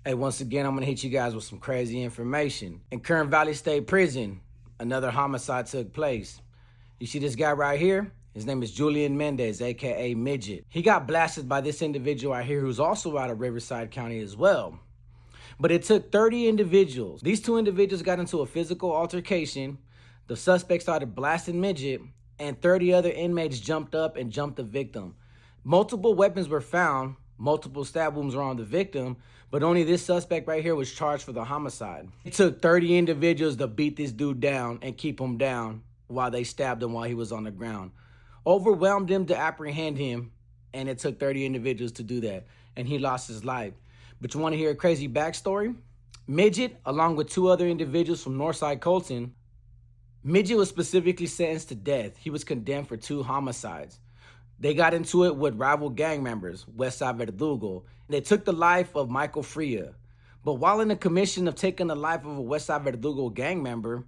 Hey, once again, I'm gonna hit you guys with some crazy information. In Kern Valley State Prison, another homicide took place. You see this guy right here? His name is Julian Mendez, aka Midget. He got blasted by this individual right here who's also out of Riverside County as well. But it took 30 individuals. These two individuals got into a physical altercation. The suspect started blasting Midget, and 30 other inmates jumped up and jumped the victim. Multiple weapons were found, multiple stab wounds were on the victim, but only this suspect right here was charged for the homicide. It took 30 individuals to beat this dude down and keep him down while they stabbed him while he was on the ground. Overwhelmed him to apprehend him, and it took 30 individuals to do that, and he lost his life. But you want to hear a crazy backstory? Midget, along with two other individuals from Northside Colton, Midget was specifically sentenced to death. He was condemned for 2 homicides. They got into it with rival gang members, Westside Verdugo. They took the life of Michael Freya. But while in the commission of taking the life of a Westside Verdugo gang member,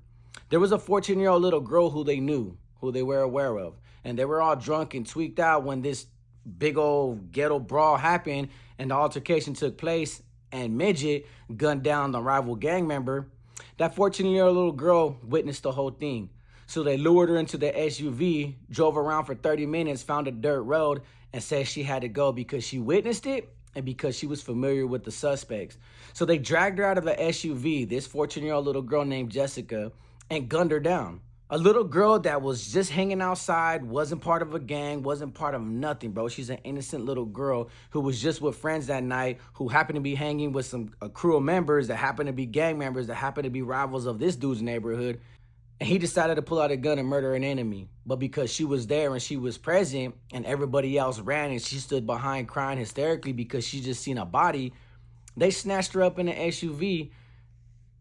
there was a 14-year-old little girl who they knew, who they were aware of. And they were all drunk and tweaked out when this big old ghetto brawl happened and the altercation took place and Midget gunned down the rival gang member. That 14-year-old little girl witnessed the whole thing. So they lured her into the SUV, drove around for 30 minutes, found a dirt road, and said she had to go because she witnessed it and because she was familiar with the suspects. So they dragged her out of the SUV, this 14-year-old little girl named Jessica, and gunned her down. A little girl that was just hanging outside, wasn't part of a gang, wasn't part of nothing, bro. She's an innocent little girl who was just with friends that night, who happened to be hanging with a crew of members that happened to be gang members, that happened to be rivals of this dude's neighborhood. And he decided to pull out a gun and murder an enemy. But because she was there and she was present and everybody else ran and she stood behind crying hysterically because she just seen a body, they snatched her up in an SUV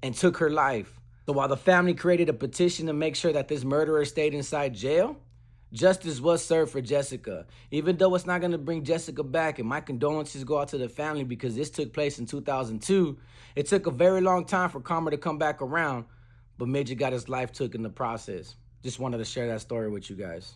and took her life. So while the family created a petition to make sure that this murderer stayed inside jail, justice was served for Jessica. Even though it's not going to bring Jessica back, and my condolences go out to the family because this took place in 2002, it took a very long time for karma to come back around. But Midget got his life took in the process. Just wanted to share that story with you guys.